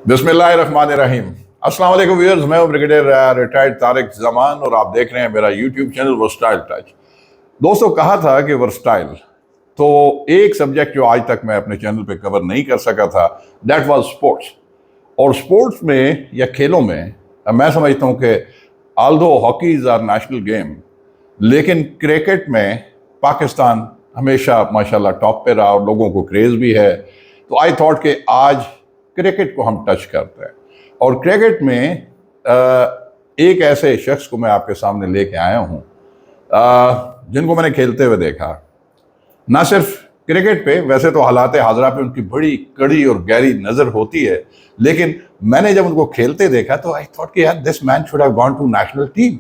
बिस्मिल्लाहिर्रहमानिर्रहीम। अस्सलाम वालेकुम व्यूअर्स, मैं हूं ब्रिगेडियर रिटायर्ड तारिक जमान और आप देख रहे हैं मेरा यूट्यूब चैनल वर्सटाइल टच। दोस्तों, कहा था कि वर्सटाइल तो एक सब्जेक्ट जो आज तक मैं अपने चैनल पे कवर नहीं कर सका था, दैट वाज स्पोर्ट्स। और स्पोर्ट्स में या खेलों में मैं समझता हूं कि although hockey is our national game, लेकिन क्रिकेट में पाकिस्तान हमेशा माशाल्लाह टॉप पे रहा और लोगों को क्रेज़ भी है। तो आई थॉट कि आज क्रिकेट को हम टच करते हैं और क्रिकेट में एक ऐसे शख्स को मैं आपके सामने लेके आया हूँ जिनको मैंने खेलते हुए देखा। ना सिर्फ क्रिकेट पे, वैसे तो हालात हाजरा पे उनकी बड़ी कड़ी और गहरी नज़र होती है, लेकिन मैंने जब उनको खेलते देखा तो आई थॉट कि यार this man should have gone to national team.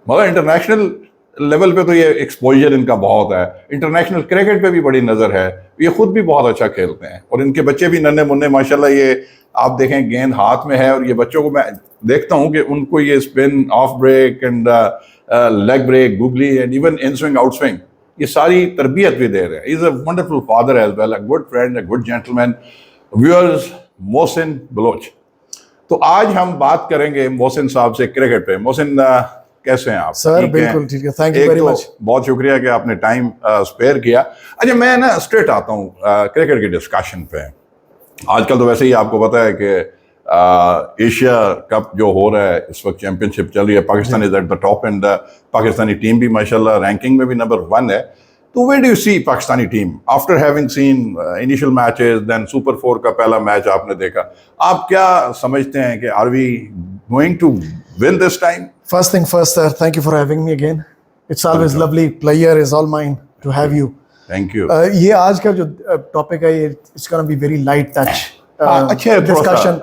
मगर इंटरनेशनल लेवल पे तो ये एक्सपोजर इनका बहुत है, इंटरनेशनल क्रिकेट पे भी बड़ी नज़र है, ये खुद भी बहुत अच्छा खेलते हैं और इनके बच्चे भी नन्हे मुन्ने माशाल्लाह। ये आप देखें गेंद हाथ में है और ये बच्चों को मैं देखता हूँ कि उनको ये spin, off break and leg break, googly and even in swing, out swing, ये सारी तरबियत भी दे रहे हैं। Is a wonderful father as well, a good friend, a good gentleman. Viewers, Mohsin Baloch. तो आज हम बात करेंगे मोहसिन साहब से क्रिकेट पे। मोहसिन, कैसे हैं आप? सर बिल्कुल ठीक है, थैंक यू वेरी मच। बहुत शुक्रिया कि आपने टाइम स्पेयर किया। अच्छा, मैं ना स्ट्रेट आता हूँ क्रिकेट के डिस्कशन पे। आजकल तो वैसे ही आपको पता है कि एशिया कप जो हो रहा है इस वक्त, चैंपियनशिप चल रही है, Pakistan is at the top and Pakistani team भी माशाल्लाह रैंकिंग में भी नंबर 1 है। तो where do you see Pakistani team after having seen initial matches, then super 4 का पहला मैच आपने देखा, आप क्या समझते हैं कि are we going to win this time? First thing first, sir, thank you for having me again. It's always lovely. Pleasure is all mine to have you. Thank you. ये आज का जो टॉपिक है, ये it's gonna be very light touch अच्छा discussion.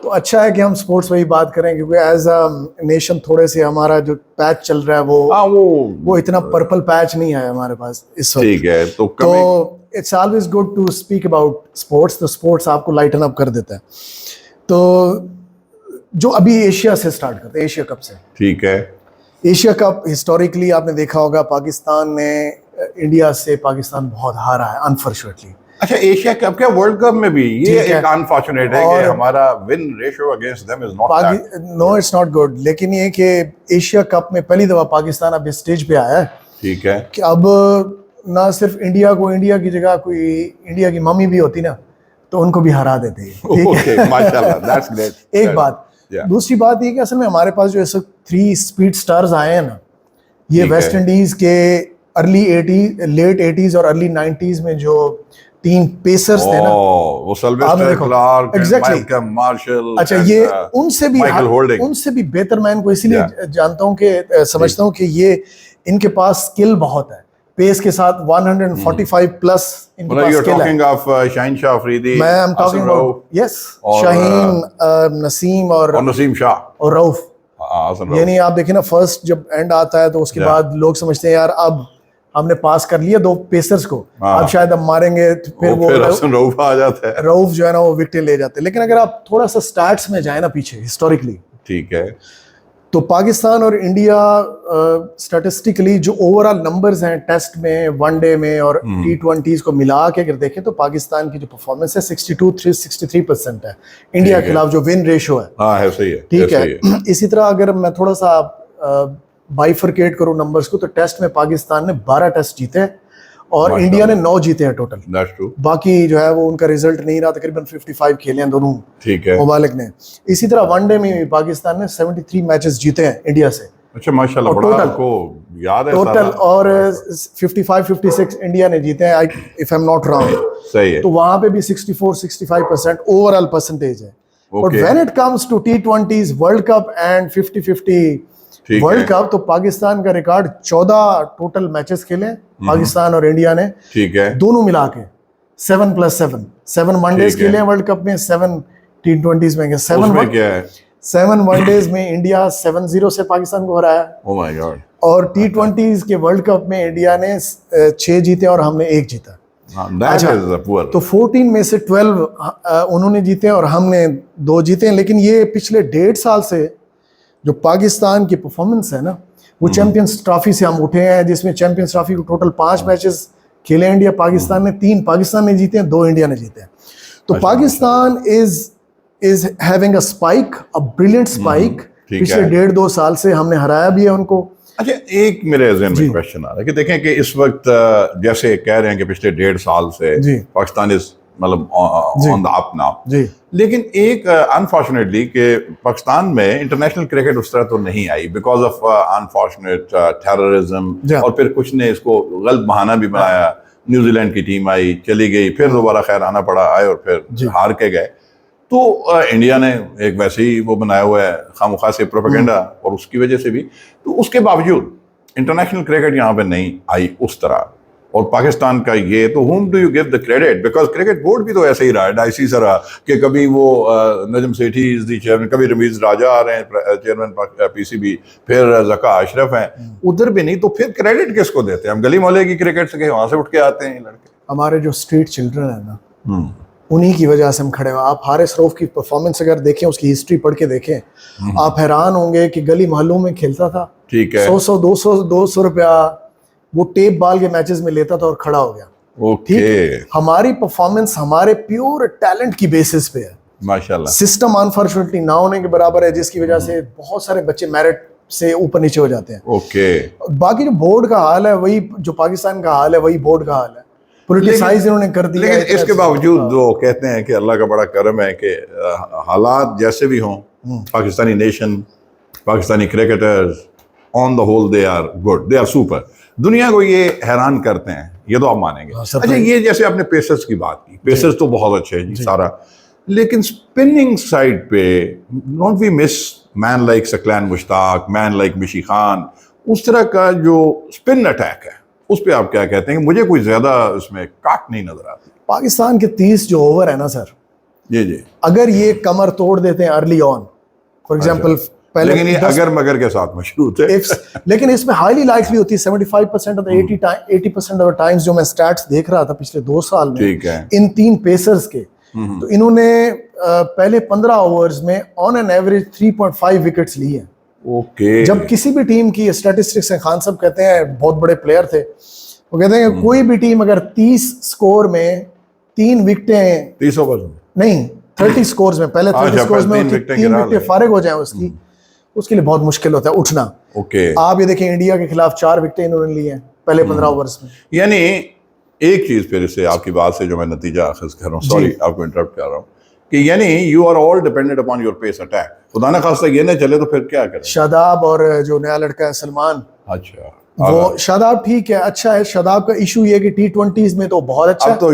तो अच्छा है कि हम स्पोर्ट्स पे ही बात करें, क्योंकि एज अ नेशन थोड़े से हमारा जो पैच चल रहा है वो इतना पर्पल पैच नहीं है हमारे पास इस वक्त। ठीक है, तो it's always good to speak about sports. तो स्पोर्ट्स आपको लाइटन अप कर देता है। तो जो अभी एशिया से स्टार्ट करते हैं, एशिया कप से। ठीक है। एशिया कप हिस्टोरिकली आपने देखा होगा, पाकिस्तान ने इंडिया से पाकिस्तान बहुत हारा है अनफॉर्चुनेटली। अच्छा, एशिया कप क्या, वर्ल्ड कप में भी ये एक अनफॉर्चुनेट है कि हमारा win ratio against them is not know, it's not good. लेकिन ये कि एशिया कप में पहली दफा पाकिस्तान अब इस स्टेज पे आया है। ठीक है कि अब ना सिर्फ इंडिया को, इंडिया की जगह कोई इंडिया की मम्मी भी होती ना तो उनको भी हरा देते हैं। ओके, माशाल्लाह, दैट्स ग्रेट। एक बात। दूसरी बात ये कि असल में हमारे पास जो ऐसे 3 स्पीड स्टार्स आए हैं ना, ये वेस्ट इंडीज के लेट 80s और अर्ली 90s में जो 3 पेसर्स थे ना, वो सिल्वेस्टर क्लार्क, माइकल मार्शल। अच्छा, ये उनसे भी बेहतर मैं इनको इसीलिए जानता हूँ कि समझता हूँ कि ये इनके पास स्किल बहुत है। पेस के साथ 145 प्लस इनके पास स्किल है। शाहीन शाह अफरीदी, मैं I am talking about, yes, Shaheen, Naseem और नसीम शाह और रऊफ। ये नहीं, आप देखिए ना, फर्स्ट जब एंड आता है तो उसके बाद लोग समझते हैं यार अब हमने पास कर लिया 2 पेसर्स को, अब शायद हम मारेंगे, फिर वो रऊफ आ जाता है। रऊफ जो है ना वो विकेट ले जाते हैं। लेकिन अगर आप थोड़ा सा स्टैट्स में जाए ना पीछे हिस्टोरिकली, ठीक है, तो पाकिस्तान और इंडिया स्टैटिस्टिकली जो ओवरऑल नंबर्स हैं टेस्ट में, वनडे में और T20s को मिला के अगर देखें तो पाकिस्तान की जो परफॉर्मेंस है 63% है। इंडिया के खिलाफ जो विन रेशो है, हाँ है, सही है, ठीक है। इसी तरह अगर मैं थोड़ा सा बाइफरकेट करूं नंबर्स को, तो टेस्ट में पाकिस्तान ने 12 टेस्ट जीते और इंडिया ने 9 जीते हैं टोटल। बाकी जो है वो उनका रिजल्ट नहीं रहा, तकरीबन 55 खेले हैं दोनों, ठीक है, ममालिक ने। इसी तरह वनडे में भी पाकिस्तान ने 73 मैचेस जीते हैं इंडिया से। अच्छा, माशाल्लाह, बड़ा को याद है टोटल, और 55-56 इंडिया ने जीते हैं, if I am not wrong. सही है। तो वहां पे भी 64-65% ओवरऑल परसेंटेज है। But when it comes to T20s, world cup and 50-50 world cup, तो पाकिस्तान का रिकॉर्ड 14 टोटल मैचेस खेले पाकिस्तान और इंडिया ने, ठीक है, दोनों मिला के 7+7 वनडेज खेले वर्ल्ड कप में, 7 T20s में। 7 वनडेज में इंडिया 7-0 से पाकिस्तान को हराया। Oh my God. और T20s के वर्ल्ड कप में इंडिया ने 6 जीते और हमने 1 जीता। अच्छा, तो 14 में से 12 उन्होंने जीते और हमने 2 जीते। लेकिन ये पिछले 1.5 साल से जो पाकिस्तान की परफॉर्मेंस है ना, वो चैंपियंस ट्रॉफी से हम उठे हैं, जिसमें चैंपियंस ट्रॉफी को टोटल 5 मैचेस खेले इंडिया, पाकिस्तान ने 3 पाकिस्तान ने जीते हैं, 2 इंडिया ने जीते हैं। तो Pakistan is is having a spike, a brilliant spike. ठीक पिछले है। 1.5-2 साल से हमने हराया भी है उनको। अच्छा, एक मेरे ज़हन में क्वेश्चन आ रहा है कि देखें कि इस वक्त जैसे कह रहे हैं कि पिछले 1.5 साल से जी। पाकिस्तान इज मतलब ऑन द अप नाउ, जी लेकिन एक अनफॉर्चुनेटली कि पाकिस्तान में इंटरनेशनल क्रिकेट उस तरह तो नहीं आई बिकॉज ऑफ अनफॉर्चुनेट टेररिज्म, और फिर कुछ ने इसको गलत बहाना भी बनाया। न्यूजीलैंड की टीम आई, चली गई, फिर दोबारा खैर आना पड़ा, आए और फिर हार के गए। तो इंडिया ने एक वैसे ही वो बनाया हुआ है खामखा से प्रोपेगेंडा, और उसकी वजह से भी, तो उसके बावजूद इंटरनेशनल क्रिकेट यहाँ पे नहीं आई उस तरह। और पाकिस्तान का ये तो home do you give the credit, because cricket board भी तो ऐसे ही रहा है, डाइसी सा रहा कि कभी वो Najam Sethi is the chairman, कभी रमीज राजा आ रहे हैं चेयरमैन पीसीबी, फिर जका अशरफ हैं, उधर भी नहीं। तो फिर क्रेडिट किसको देते हैं हम? गली मोहल्ले की क्रिकेट से वहां से उठ के आते हैं ये लड़के। हमारे जो स्ट्रीट चिल्ड्रन है ना, उन्हीं की वजह से हम खड़े हुए। आप हारिस रऊफ की परफॉर्मेंस अगर देखें, उसकी हिस्ट्री पढ़ के देखें, आप हैरान होंगे कि गली मोहल्लों में खेलता था, ठीक है, 100 200 रुपया वो टेप बाल के मैचेस में लेता था और खड़ा हो गया। ओके, हमारी परफॉर्मेंस हमारे प्योर टैलेंट की बेसिस पे है। माशाल्लाह। सिस्टम अनफॉर्चुनेटली ना होने के बराबर है, जिसकी वजह से बहुत सारे बच्चे मेरिट से ऊपर नीचे हो जाते हैं। ओके, बाकी जो बोर्ड का हाल है वही, जो पाकिस्तान का हाल है वही बोर्ड का हाल है। पोलिटिसाइज इन्होंने कर दिया। लेकिन इसके बावजूद वो कहते हैं कि अल्लाह का बड़ा करम है कि हालात जैसे भी हों, Pakistani nation, Pakistani cricketers on the whole they are good, they are super. दुनिया को ये हैरान करते हैं, ये तो आप मानेंगे। अच्छा, ये जैसे आपने पेसर्स की बात की, पेसर्स तो बहुत अच्छे हैं जी सारा, लेकिन स्पिनिंग साइड पे don't we miss man like Saqlain Mushtaq, man like Mishi Khan, उस तरह का जो स्पिन अटैक है उस पे आप क्या कहते हैं? मुझे कोई ज्यादा इसमें काट नहीं नजर आती। पाकिस्तान के 30 जो ओवर है ना सर, जी, अगर ये कमर तोड़ देते हैं अर्ली ऑन, फॉर एग्जांपल पहले, लेकिन ये अगर मगर के साथ मशरूत है। लेकिन इसमें हाईली लाइकली होती है 75% of the 80% of the times, जो मैं स्टैट्स देख रहा था पिछले 2 साल में, ठीक है, इन 3 पेसर्स के, तो इन्होंने पहले 15 ओवर्स में ऑन एन एवरेज 3.5 विकेट्स ली है। ओके, जब किसी भी टीम की स्टैटिस्टिक्स है, खान साहब कहते हैं, बहुत बड़े प्लेयर थे, वो कहते हैं कि कोई भी टीम अगर 30 स्कोर में 3 विकेटें, 30 ओवर नहीं 30 स्कोर्स में, पहले 30 स्कोर्स में 3 विकेटें फारिग हो जाए उसके लिए बहुत मुश्किल होता है उठना। ओके, आप ये देखें, इंडिया के खिलाफ 4 विकेटें इन्होंने ली हैं पहले 15 ओवर्स में। यानी एक चीज फिर इससे आपकी बात से जो मैं नतीजा अखज़ कर रहा हूँ, सॉरी आपको इंटरप्ट कर रहा हूँ, कि यानी you are all dependent upon your pace attack. खुदा न खास्ता ये ना चले तो फिर क्या करें? शादाब और जो नया लड़का है सलमान, अच्छा, वो शादाब ठीक है, अच्छा है। शादाब का इशू ये कि T20s में तो बहुत अच्छा अब तो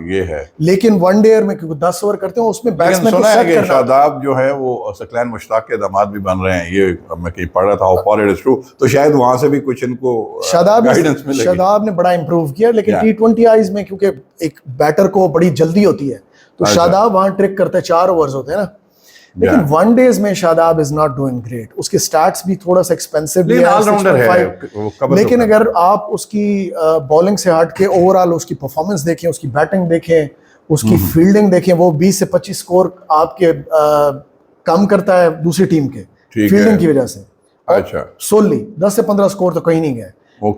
ये है, लेकिन वनडेयर में क्योंकि 10 ओवर करते हैं उसमें बैट्समैन को सुना है सेट कि करना। शादाब जो है वो सकलैन मुश्ताक के दामाद भी बन रहे हैं, ये मैं कहीं पढ़ रहा था, फॉर इट इज ट्रू, तो शायद वहां से भी कुछ इनको गाइडेंस मिलेगी। शादाब ने बड़ा इंप्रूव किया, लेकिन T20s में क्योंकि एक बैटर को बड़ी जल्दी होती है, तो शादाब वहां ट्रिक करते हैं, 4 ओवर्स होते हैं ना, लेकिन वनडेज में Shadab is not doing great. उसके स्टैट्स भी थोड़ा सा एक्सपेंसिव भी है, लेकिन अगर आप उसकी बॉलिंग से हट के ओवरऑल उसकी परफॉर्मेंस देखें, उसकी बैटिंग देखें, उसकी फील्डिंग देखें, वो 20 से 25 स्कोर आपके कम करता है दूसरी टीम के फील्डिंग की वजह से। अच्छा, सोली 10 से 15 स्कोर तो कहीं नहीं गए,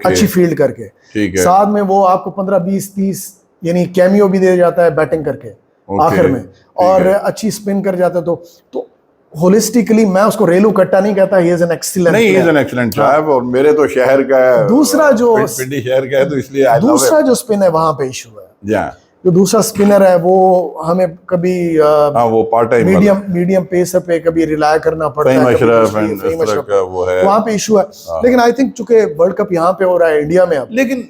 अच्छी फील्ड करके। साथ में वो आपको 15, 20, 30 यानी कैमियो भी दे जाता है बैटिंग करके आखिर में, और अच्छी स्पिन कर जाता। तो होलिस्टिकली मैं उसको रेलू कट्टा नहीं कहता, ही इज एन एक्सीलेंट, नहीं, ही इज एन एक्सीलेंट साहब, और मेरे तो शहर का है, दूसरा जो पिंडी शहर का है, तो इसलिए दूसरा जो स्पिन है वहां पे इशू है। जो दूसरा स्पिनर है वो हमें कभी वो पार्ट टाइम मीडियम पेस पे कभी रिलाय करना पड़ता है, वो है, वहां पे इशू है। लेकिन आई थिंक चूंकि वर्ल्ड कप यहाँ पे हो रहा है इंडिया में अब, लेकिन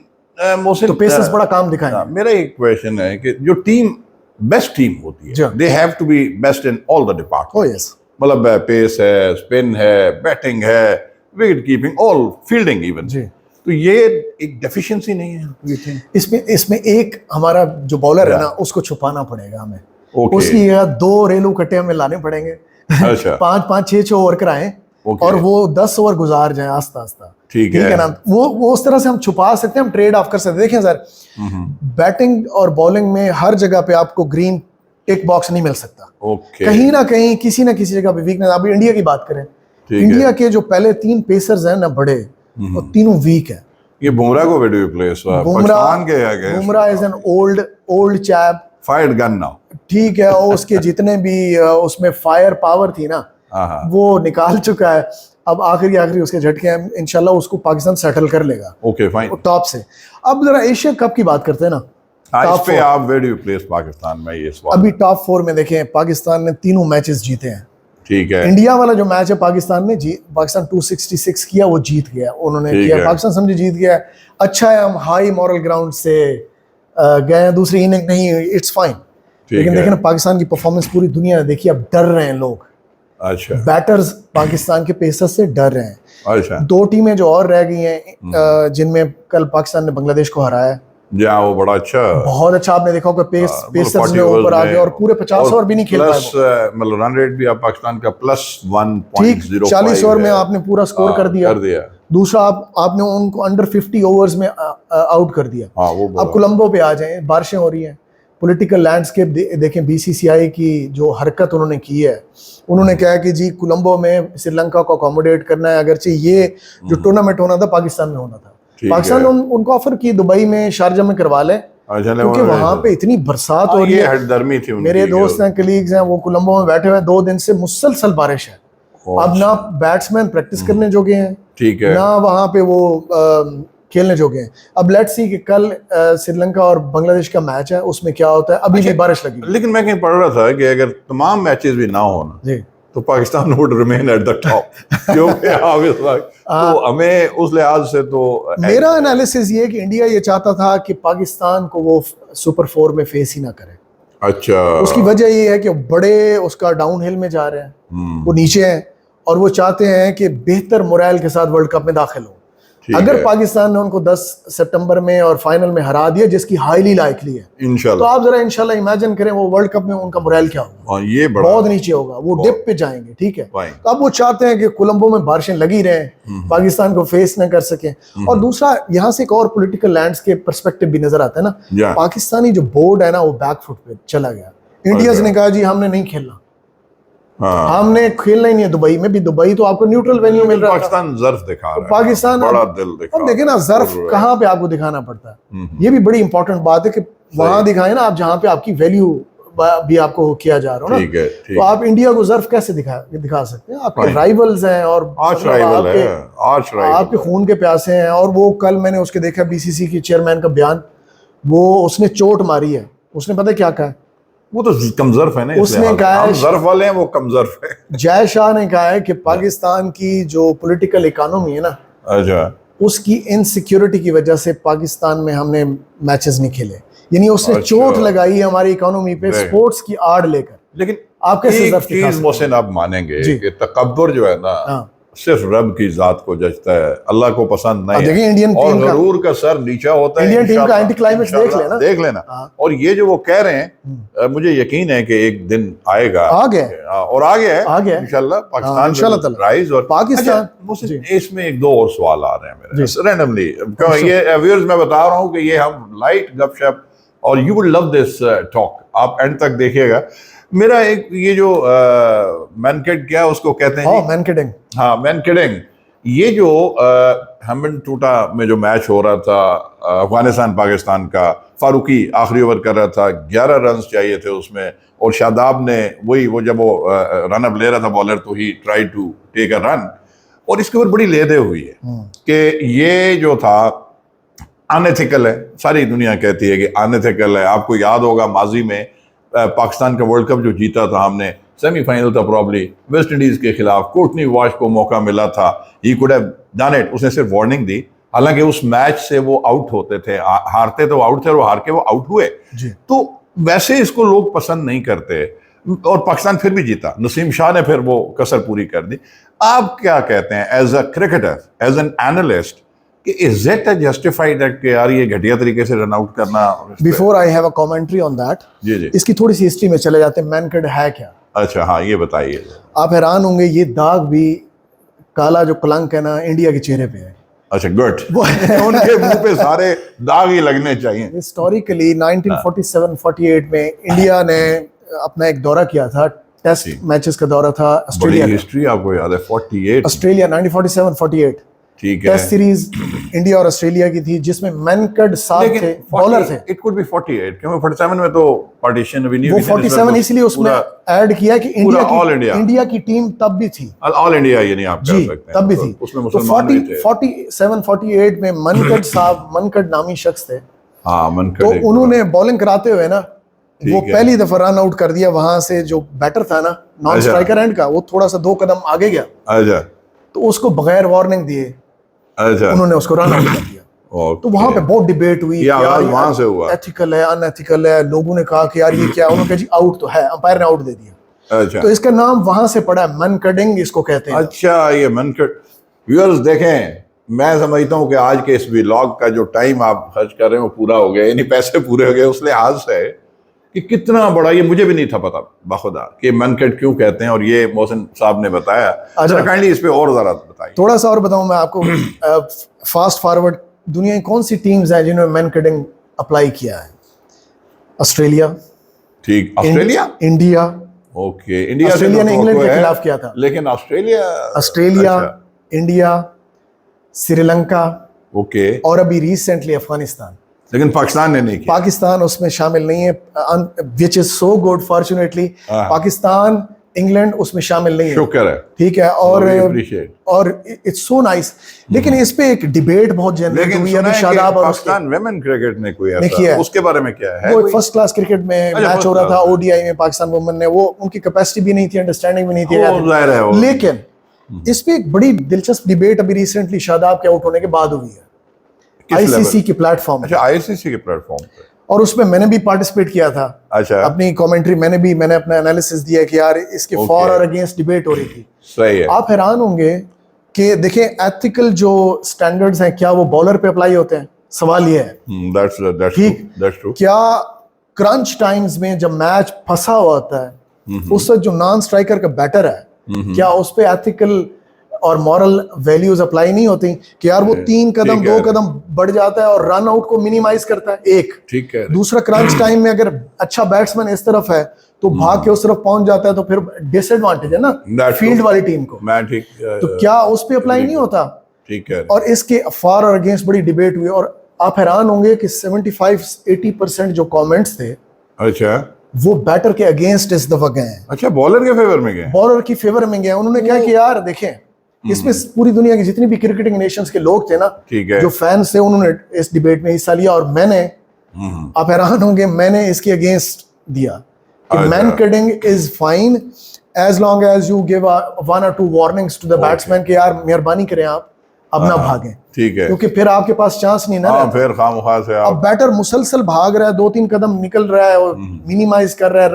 तो पेसर्स बड़ा काम दिखाएंगे। मेरा एक क्वेश्चन है कि जो टीम बेस्ट टीम होती है, they have to be best in all the departments, मतलब पेस है, स्पिन है, बैटिंग है, wicket keeping, all, fielding even जी। तो ये एक डेफिशिएंसी नहीं है इसमें एक हमारा जो बॉलर है ना, उसको छुपाना पड़ेगा हमें। उसकी 2 रेलू कट्टे हमें लाने पड़ेंगे। अच्छा। 5-5, 6-6 ओवर कराएं और वो 10 ओवर गुजार जाए आस्ता आस्ता, ठीक है ना। वो उस तरह से हम छुपा सकते हैं, हम ट्रेड ऑफ कर सकते हैं। देखें सर, बैटिंग और बॉलिंग में हर जगह पे आपको ग्रीन टिक बॉक्स नहीं मिल सकता। कहीं ना कहीं किसी ना किसी जगह पे वीकनेस। अभी इंडिया की बात करें, इंडिया के जो पहले 3 पेसर्स हैं ना बड़े, वो तीनों वीक है। ये बुमराह को wait please, Bumrah is an old chap, fired gun now, ठीक है, और उसके जितने भी उसमें फायर पावर थी ना, हाँ वो निकाल चुका है। अब आखिरी उसके झटके हैं, इंशाल्लाह उसको पाकिस्तान सेटल कर लेगा ओके फाइन। टॉप से। अब जरा एशिया कप की बात करते हैं ना। इस पे आप where do you place Pakistan में ये सवाल? अभी टॉप 4 में देखें, पाकिस्तान ने तीनों मैचेस जीते हैं। ठीक है। इंडिया वाला जो मैच है पाकिस्तान 266 किया, वो जीत गया, उन्होंने किया, पाकिस्तान समझे जीत गया। अच्छा है, हम हाई मॉरल ग्राउंड से गए हैं, दूसरी इनिंग नहीं, इट्स फाइन। लेकिन देखें ना, पाकिस्तान की परफॉर्मेंस पूरी दुनिया ने देखी। अब डर रहे हैं लोग। अच्छा। बैटर्स पाकिस्तान के पेसर्स से डर रहे हैं। अच्छा। 2 टीमें जो और रह गई हैं, जिनमें कल पाकिस्तान ने बांग्लादेश को हराया, वो बड़ा अच्छा, बहुत अच्छा। आपने देखा होगा पेसर्स ने ऊपर आ गए और पूरे 50 ओवर भी नहीं खेल पाए। प्लस मतलब रन रेट भी आप पाकिस्तान का +1.05, ठीक 40 ओवर में आपने पूरा स्कोर कर दिया। दूसरा आपने उनको अंडर 50 ओवर्स में आउट कर दिया। अब कोलंबो पे आ जाएं, बारिशें हो रही हैं, पॉलिटिकल लैंडस्केप देखें। बीसीसीआई की जो हरकत उन्होंने की है, उन्होंने कहा कि जी कोलंबो में श्रीलंका को अकोमोडेट करना है, अगरचे ये जो टूर्नामेंट होना था पाकिस्तान में होना था। पाकिस्तान ने उनको ऑफर की दुबई में, शारजाह में करवा लें, क्योंकि वहां पे इतनी बरसात हो रही है। मेरे दोस्त हैं, कलीग्स हैं, वो कोलंबो में बैठे हुए 2 दिन से मुसलसल बारिश है। अब ना बैट्समैन प्रैक्टिस करने जोगे हैं, ठीक है, ना वहां पे वो खेलने जोगे हैं। अब लेट्स सी कि कल श्रीलंका और बांग्लादेश का मैच है, उसमें क्या होता है। अभी भी बारिश लगी, लेकिन मैं कहीं पढ़ रहा था कि अगर तमाम मैचेस भी ना हो ना, तो Pakistan would remain at the top, क्योंकि तो हमें उस लिहाज से तो मेरा एनालिसिस ये है कि इंडिया ये चाहता था कि पाकिस्तान को वो सुपर 4 में फेस ही ना करे। अच्छा। उसकी वजह ये है कि बड़े उसका डाउनहिल में जा रहे हैं, वो नीचे हैं, और वो चाहते हैं कि बेहतर मोरल के साथ वर्ल्ड कप में दाखिल हो। अगर पाकिस्तान ने उनको 10 सितंबर में और फाइनल में हरा दिया, जिसकी हाईली लाइकली है इंशाल्लाह, तो आप जरा इंशाल्लाह इमेजिन करें वो वर्ल्ड कप में उनका मोरल क्या होगा। ये बहुत नीचे होगा, वो डिप पे जाएंगे। ठीक है, तो अब वो चाहते हैं कि कोलंबो में बारिशें लगी रहें, पाकिस्तान को फेस न कर सके। और दूसरा, यहाँ से एक और पॉलिटिकल लैंडस्केप पर्सपेक्टिव भी नजर आता है ना। पाकिस्तानी जो बोर्ड है ना, वो बैकफुट पे चला गया। इंडियंस ने कहा जी हमने नहीं खेलना, हमने खेलना ही नहीं है। दुबई में भी, दुबई तो आपको न्यूट्रल वेन्यू मिल रहा है, पाकिस्तान ज़र्फ दिखा रहा है, पाकिस्तान बड़ा दिल दिखा। अब देखें ना, ज़र्फ कहाँ पे आपको दिखाना पड़ता है। ये भी बड़ी इंपॉर्टेंट बात है कि वहां दिखाएं ना आप, जहाँ पे आपकी वैल्यू भी आपको किया जा रहा हो ना। तो आप इंडिया को ज़र्फ कैसे दिखा सकते हैं? आपके राइवल्स हैं, और आपके खून के प्यासे हैं। और वो कल मैंने उसके देखा बीसीसी के चेयरमैन का बयान, वो उसने चोट मारी है। उसने पता क्या कहा? वो तो कमजर्फ है ना, उसने कहा है, जर्फ वाले हैं, वो कमजर्फ है। जय शाह ने कहा है कि पाकिस्तान की जो पॉलिटिकल इकोनॉमी है ना, अच्छा, उसकी इनसिक्योरिटी की वजह से पाकिस्तान में हमने मैचेस नहीं खेले। यानी उसने चोट लगाई है हमारी इकोनॉमी पे, स्पोर्ट्स की आड़ लेकर। लेकिन आप कैसे चीज मोहसिन आप मानेंगे कि तकब्बुर जो है ना, सिर्फ रब की जात को जजता है, अल्लाह को पसंद नहीं है। इंडियन और गरूर का सर नीचा होता है। इंडियन टीम का एंटी क्लाइमेक्स देख लेना। और ये जो वो कह रहे हैं, मुझे यकीन है कि एक दिन आएगा, आ गया इंशाल्लाह, पाकिस्तान राइज। और पाकिस्तान, इसमें 1-2 और सवाल आ रहे हैं मेरे रैंडमली, ये व्यूअर्स मैं बता रहा हूँ कि ये हम लाइट गपशप, और you would love this talk, आप एंड तक देखिएगा। मेरा एक ये जो मैनकेड क्या उसको कहते हैं, मैनकेडिंग, हाँ मैनकेडिंग। ये जो हेमन टूटा में जो मैच हो रहा था अफगानिस्तान पाकिस्तान का, फारूकी आखिरी ओवर कर रहा था, 11 रन चाहिए थे उसमें, और शादाब ने वो जब वो रन अप ले रहा था बॉलर, तो he try to take a run, और इसके ऊपर बड़ी लेदे हुई है कि ये जो था अनएथिकल है। सारी दुनिया कहती है कि अनएथिकल है। आपको याद होगा माजी में पाकिस्तान का वर्ल्ड कप जो जीता था हमने, सेमीफाइनल था प्रॉब्ली वेस्ट इंडीज के खिलाफ, कोर्टनी वॉश को मौका मिला था, he could have done it. उसने सिर्फ वार्निंग दी, हालांकि उस मैच से वो आउट होते थे, हारते तो आउट थे, और हार के वो आउट हुए। तो वैसे इसको लोग पसंद नहीं करते, और पाकिस्तान फिर भी जीता। नसीम शाह ने फिर वो कसर पूरी कर दी। आप क्या कहते हैं as a cricketer, as an analyst, कि इज इट जस्टिफाइड दैट कि यार ये घटिया तरीके से रन आउट करना? Before I have a commentary on that, जी इसकी थोड़ी सी हिस्ट्री में चले जाते हैं। मैनकेड है क्या? अच्छा, हाँ, ये बताइए। आप हैरान होंगे, ये दाग भी, काला जो कलंक है ना, इंडिया के चेहरे पे है। अच्छा, गुड। उनके मुंह पे सारे दाग ही लगने चाहिए। हिस्टोरिकली 1947-48 में इंडिया ने अपना एक दौरा किया था, टेस्ट मैचेस का दौरा था ऑस्ट्रेलिया। हिस्ट्री आपको याद है? 48 ऑस्ट्रेलिया 1947-48। ठीक है। टेस्ट सीरीज इंडिया और ऑस्ट्रेलिया की थी जिसमें मैनकड 7 थे, बॉलर थे। इट कुड बी 48 क्योंकि 47 में तो पार्टीशन अभी नहीं वो हुई थी, 47 इसलिए उसमें ऐड किया कि इंडिया की टीम तब भी थी, ऑल इंडिया ये नहीं आप कह जी सकते हैं, तब भी तो थी। उसमें तो मुसलमान भी थे। 47 48 में मनकड साहब, मनकड नामी शख्स थे, हाँ मनकड तो एक उन्होंने बॉलिंग कराते हुए ना वो है। पहली दफा रन आउट कर दिया। वहां से जो बैटर था ना नॉन अच्छा। स्ट्राइकर एंड का, वो थोड़ा सा 2 कदम आगे गया, अच्छा तो उसको बगैर वार्निंग दिए अच्छा उन्होंने उसको रन आउट कर दिया। तो वहां पे बहुत डिबेट हुई कि यार वहां से हुआ। एथिकल है अनएथिकल है। लोगों ने कहा कि यार ये क्या, उन्होंने कहा जी आउट तो है, अंपायर ने आउट दे दिया। अच्छा तो इसका नाम वहां से पड़ा है, मनकडिंग इसको कहते हैं। अच्छा ये मनकड। व्यूअर्स देखें, मैं समझता हूँ कि आज के इस व्लॉग का जो टाइम आप खर्च कर रहे हैं वो पूरा हो गया, यानी पैसे पूरे हो गए उस लिहाज से कि कितना बड़ा, ये मुझे भी नहीं था पता बाखुदा कि मनकड क्यों कहते हैं, और ये मोहसिन साहब ने बताया। अच्छा काइंडली इस पे और जरा बताइए। थोड़ा सा और बताऊं मैं आपको फास्ट फॉरवर्ड, दुनिया की कौन सी टीम्स हैं जिन्होंने मनकडिंग अप्लाई किया है? ऑस्ट्रेलिया, ठीक, Australia, India. Okay, India Australia ने इंग्लैंड के खिलाफ किया था, लेकिन ऑस्ट्रेलिया, अच्छा। इंडिया, श्रीलंका, ओके, और अभी रिसेंटली अफगानिस्तान। लेकिन पाकिस्तान ने नहीं किया। पाकिस्तान उसमें शामिल नहीं है, which is so good fortunately. Pakistan, England उसमें शामिल नहीं है, शुक्र है, ठीक है। और इट्स सो नाइस। लेकिन इस पे एक डिबेट बहुत जनरेट हुई है शादाब और पाकिस्तान वुमेन क्रिकेट ने कोई ऐसा, उसके बारे में क्या है? वो फर्स्ट क्लास क्रिकेट में मैच हो रहा था ओडीआई में, पाकिस्तान वुमेन ने, वो उनकी कैपेसिटी भी नहीं थी, अंडरस्टैंडिंग भी नहीं थी, लेकिन इस पे एक बड़ी दिलचस्प डिबेट अभी रिसेंटली शादाब के आउट होने के बाद हुई है आईसीसी के प्लेटफॉर्म। अच्छा, आईसीसी के प्लेटफॉर्म पे, और उसमें मैंने भी पार्टिसिपेट किया था। अच्छा, अपनी कमेंट्री मैंने अपना एनालिसिस दिया कि यार इसके फॉर और अगेंस्ट डिबेट हो रही थी। सही है। आप हैरान होंगे कि देखें एथिकल जो स्टैंडर्ड्स हैं क्या वो बॉलर पे अप्लाई होते हैं? सवाल ये है, ठीक, क्या क्रंच टाइम्स में जब मैच फंसा हुआ होता है उस वक्त जो नॉन स्ट्राइकर का बैटर है, क्या उस पे एथिकल और मॉरल वैल्यूज अप्लाई नहीं होती कि यार वो 3 कदम 2 कदम बढ़ जाता है और रन आउट को मिनिमाइज करता है? एक, ठीक है। दूसरा, क्रंच टाइम में अगर अच्छा बैट्समैन इस तरफ है तो भाग के उस तरफ पहुंच जाता है, तो फिर डिसएडवांटेज है ना फील्ड वाली टीम को। मैं ठीक, तो क्या उस पे अप्लाई नहीं होता? ठीक है। और इसके फॉर और अगेंस्ट बड़ी डिबेट हुई, और आप हैरान होंगे कि 75-80% जो कमेंट्स थे, अच्छा, वो बैटर के अगेंस्ट इस दफा गए हैं। अच्छा, बॉलर के फेवर में गए, बॉलर की फेवर में गए। उन्होंने क्या कि यार देखें, इसमें पूरी दुनिया की जितनी भी क्रिकेटिंग नेशंस के लोग थे ना, जो फैंस थे, उन्होंने इस डिबेट में हिस्सा लिया, और मैंने, आप हैरान होंगे, मैंने इसके अगेंस्ट दिया कि mankading is fine as long as you give 1 or 2 warnings to the batsman कि यार मेहरबानी करें आप अब ना भागें, ठीक है, क्योंकि फिर आपके पास चांस नहीं ना, फिर खामखा से अब बैटर मुसलसल भाग रहा है, 2-3 कदम निकल रहा है और मिनिमाइज कर रहा है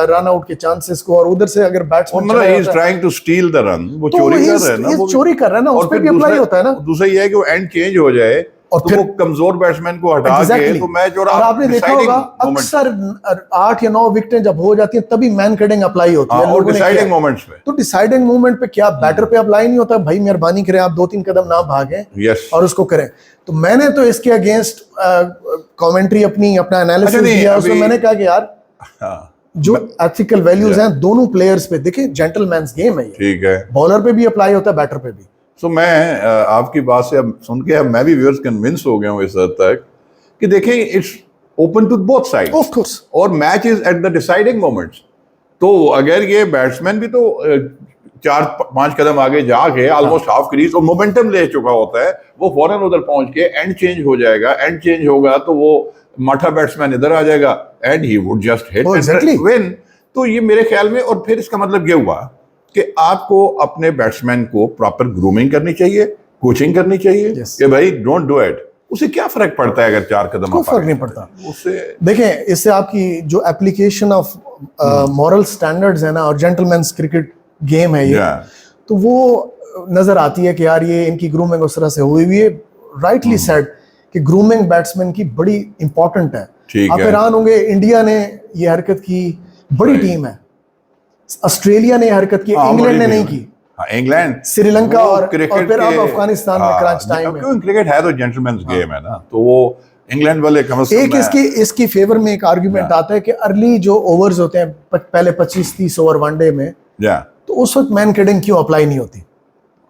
रन आउट के चांसेस को, और उधर से अगर batsman trying to steal the run, वो चोरी कर रहा है ना, वो चोरी कर रहा है ना, उस पे भी अप्लाई होता है ना। दूसरा ये है कि वो एंड चेंज हो जाए और फिर वो कमजोर बैट्समैन को हटा के तो मैच, और आपने देखा होगा अक्सर 8 या 9 विकेटें जब हो जाती हैं तभी मैनकडिंग अप्लाई होती है, और डिसाइडिंग मोमेंट्स पे। तो डिसाइडिंग मोमेंट पे क्या बैटर पे अप्लाई नहीं होता? भाई मेहरबानी करें आप 2-3 कदम ना भागें और उसको करें। तो मैंने तो इसके अगेंस्ट कमेंट्री अपना एनालिसिस दिया, उसमें मैंने कहा कि यार जो एथिकल वैल्यूज हैं दोनों प्लेयर्स पे, देखिए जेंटलमैन्स गेम है ये, ठीक है, बॉलर पे भी अप्लाई होता है, बैटर पे भी। तो मैं आपकी बात से अब सुन के मैं भी व्यूअर्स कन्विंस हो गया हूँ इस हद तक कि देखें it's open to both side, off course, और match is at the deciding moments. तो अगर ये बैट्समैन भी तो 4-5 कदम आगे जाके ऑलमोस्ट हाफ क्रीज और मोमेंटम ले चुका होता है, वो फौरन उधर पहुंच के एंड चेंज हो जाएगा, एंड चेंज होगा तो वो माठा बैट्समैन इधर आ जाएगा and he would just hit and win. तो ये मेरे ख्याल में, और फिर इसका मतलब ये हुआ कि आपको अपने बैट्समैन को प्रॉपर ग्रूमिंग करनी चाहिए, कोचिंग करनी चाहिए कि भाई डोंट डू इट। उसे क्या फर्क पड़ता है अगर 4 कदम, कोई फर्क नहीं पड़ता उससे। देखें, इससे आपकी जो एप्लीकेशन ऑफ मॉरल स्टैंडर्ड्स है ना, और जेंटलमैन्स क्रिकेट गेम है ये, तो वो नजर आती है कि यार ये इनकी ग्रूमिंग उस तरह से हुई हुई है। राइटली सेड कि ग्रूमिंग बैट्समैन की बड़ी इंपॉर्टेंट है। आप हैरान होंगे, इंडिया ने ये हरकत की, बड़ी टीम है, ऑस्ट्रेलिया ने हरकत की, इंग्लैंड ने नहीं की, इंग्लैंड, श्रीलंका और फिर अब अफगानिस्तान में क्रंच टाइम में। क्योंकि क्रिकेट है तो जेंटलमैन्स गेम है ना, तो वो इंग्लैंड वाले कम से कम इसकी फेवर में एक आर्गुमेंट आता है कि अर्ली जो ओवर्स होते हैं पहले 25-30 ओवर वनडे में, तो उस वक्त मैनकडिंग क्यों अप्लाई नहीं होती?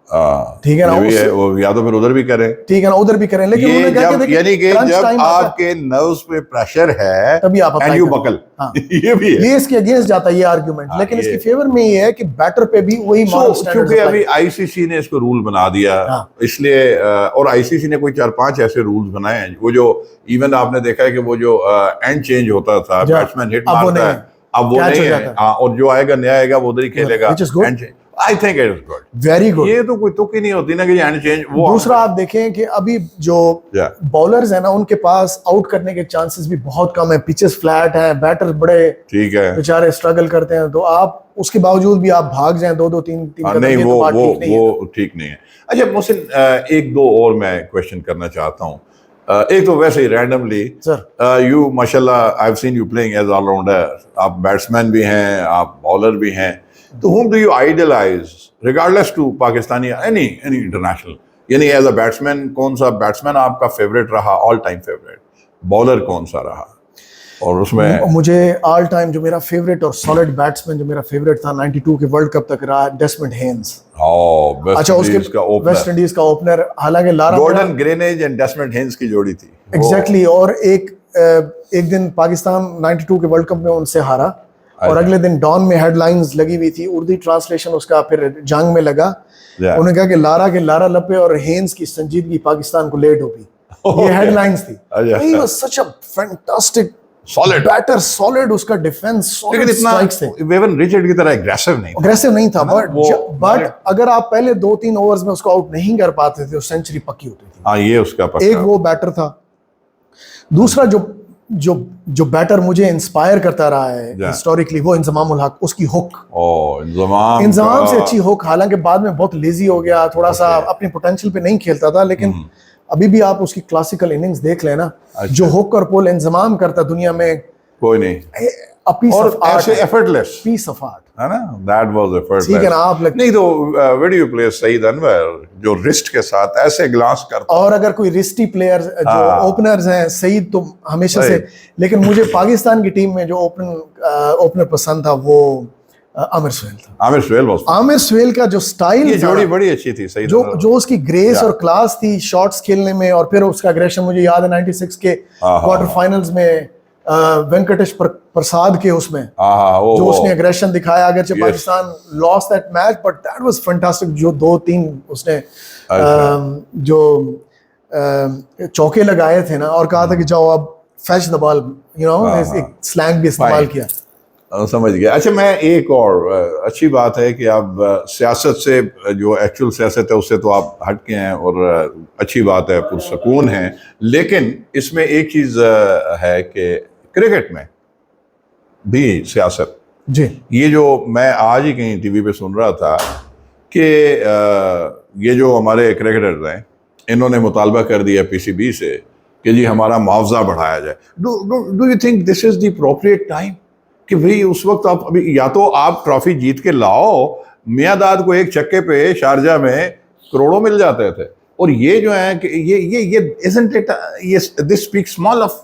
ठीक है ना, ये भी है, वो या तो फिर उधर भी करें। ठीक है ना, उधर भी करें, लेकिन ये उन्होंने कहा कि जब देखिए, यानी कि crunch जब time आता है, आपके नर्व्स पे प्रेशर है तभी आप एंड apply यू करें। बकल। हाँ। ये भी है। ये इसके अगेंस्ट जाता है ये आर्ग्यूमेंट, लेकिन इसके फेवर में ये है कि बैटर पे भी वही मॉरल स्टैंडर्ड्स क्योंकि अभी आईसीसी ने इसको रूल बना दिया, हाँ। इसलिए और आईसीसी ने कोई 4-5 ऐसे रूल्स बनाए हैं, वो जो इवन आपने देखा है कि वो जो एंड चेंज होता था, बैट्समैन हिट अब वो मारता नहीं है, है, अब वो catch नहीं हो है। जाता हाँ, और जो आएगा नया आएगा वो उधर ही खेलेगा। which is good. And I think it is good, very good. ये तो कोई तुक ही नहीं होती ना कि एंड चेंज वो। दूसरा आप देखें कि अभी जो बॉलर्स हैं ना, उनके पास आउट करने के चांसेस भी बहुत कम है, पिचेस फ्लैट हैं, बैटर बड़े ठीक है, बेचारे स्ट्रगल करते हैं, तो आप उसके बावजूद भी आप भाग जाएं 2-2 3-3 नहीं ये वो तो बात वो ठीक नहीं है। वो ठीक नहीं है। अच्छा मोहसिन, एक दो और मैं क्वेश्चन करना चाहता हूँ। एक तो वैसे ही रैंडमली सर, यू माशाल्लाह I have seen you playing as allrounder, आप बैट्समैन भी हैं, आप बॉलर भी हैं, तो whom do you idolize regardless to Pakistani any international, यानी एज अ बैट्समैन कौन सा बैट्समैन आपका फेवरेट रहा, ऑल टाइम फेवरेट, बॉलर कौन सा रहा, और उसमें मुझे ऑल टाइम जो मेरा फेवरेट और सॉलिड बैट्समैन जो मेरा फेवरेट था 92 के वर्ल्ड कप तक रहा, डेस्मंड हेन्स। अच्छा, उसके वेस्ट इंडीज का ओपनर, हालांकि Lara Gordon Greenidge and Desmond Haynes की जोड़ी थी एग्जैक्टली, और एक दिन पाकिस्तान 92 के वर्ल्ड कप में उनसे हारा, और अगले दिन डॉन में हेडलाइंस लगी हुई थी, उर्दू ट्रांसलेशन उसका फिर जंग में लगा। उन्होंने कहा कि लारा के लारा लपे और हेन्स की संजीदगी पाकिस्तान को ले डूबी, ये हेडलाइंस थी। He was such a fantastic solid batter, solid उसका डिफेंस, सॉलिड स्ट्राइक्स थे, वेवन रिचर्ड की तरह एग्रेसिव नहीं था, बट अगर आप पहले 2-3 ओवर्स में उसको आउट नहीं कर पाते थे तो सेंचुरी पक्की होती थी। हाँ, ये उसका पक्का। एक वो बैटर था। दूसरा जो बैटर मुझे इंस्पायर करता रहा है हिस्टोरिकली, वो इंजमाम उल हक, उसकी हुक, इंजमाम से अच्छी हुक, हालांकि बाद में बहुत लेजी हो गया, थोड़ा सा अपने पोटेंशियल पे नहीं खेलता था, लेकिन अभी भी आप उसकी क्लासिकल इनिंग्स देख लेना, जो हुक और पुल इंजमाम करता दुनिया में कोई नहीं, a piece और of art ऐसे effortless, piece of art, है ना, that was effortless। ठीक है ना, आप नहीं तो where do you play Saeed Anwar, जो रिस्ट के साथ ऐसे ग्लास करता, और अगर कोई रिस्टी प्लेयर जो ओपनर्स हैं, सईद तो हमेशा से, लेकिन मुझे पाकिस्तान की टीम में जो ओपनर पसंद था वो आमिर सुहेल था। आमिर सुहेल का जो स्टाइल, ये जोड़ी बड़ी अच्छी थी सईद, जो उसकी ग्रेस और क्लास थी शॉट्स खेलने में, और फिर उसका एग्रेशन, मुझे याद है 96 के क्वार्टर फाइनल्स में वेंकटेश प्रसाद के उसमें जो उसने एग्रेशन दिखाया, अगरचे Pakistan lost that match, but that was fantastic. जो 2-3 उसने जो चौके लगाए थे ना, और कहा था कि जाओ अब fetch the ball, you know, एक स्लैंग भी इस्तेमाल किया। समझ गया। अच्छा, मैं एक और अच्छी बात है कि आप सियासत से, जो एक्चुअल सियासत है उससे तो आप हट के हैं, और अच्छी बात है, पुरसकून है, लेकिन इसमें एक चीज़ है कि क्रिकेट में भी सियासत जी, ये जो मैं आज ही कहीं टीवी पे सुन रहा था कि ये जो हमारे क्रिकेटर्स हैं, इन्होंने मुतालबा कर दिया पीसीबी से कि जी हमारा मुआवजा बढ़ाया जाए। Do you think this is the appropriate time कि भाई उस वक्त आप अभी या तो आप ट्रॉफी जीत के लाओ, मियादाद को एक चक्के पे शारजा में करोड़ों मिल जाते थे, और ये जो है कि ये isn't it, ये दिस स्पीक स्मॉल ऑफ,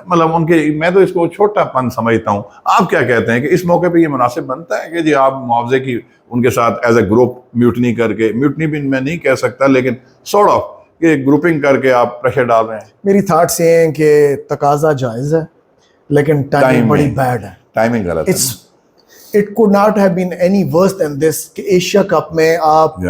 मतलब उनके, मैं तो इसको छोटापन समझता हूँ। आप क्या कहते हैं कि इस मौके पे ये मुनासिब बनता है कि जी आप मुआवजे की उनके साथ एज ए ग्रुप म्यूटनी करके, म्यूटनी भी मैं नहीं कह सकता, लेकिन सॉर्ट ऑफ कि ग्रुपिंग करके आप प्रेशर डाल रहे हैं? मेरी थॉट्स ये हैं कि तकाजा जायज है, लेकिन टाइमिंग बड़ी बैड है, टाइमिंग गलत है। It could not have been any worse than this कि एशिया कप में आप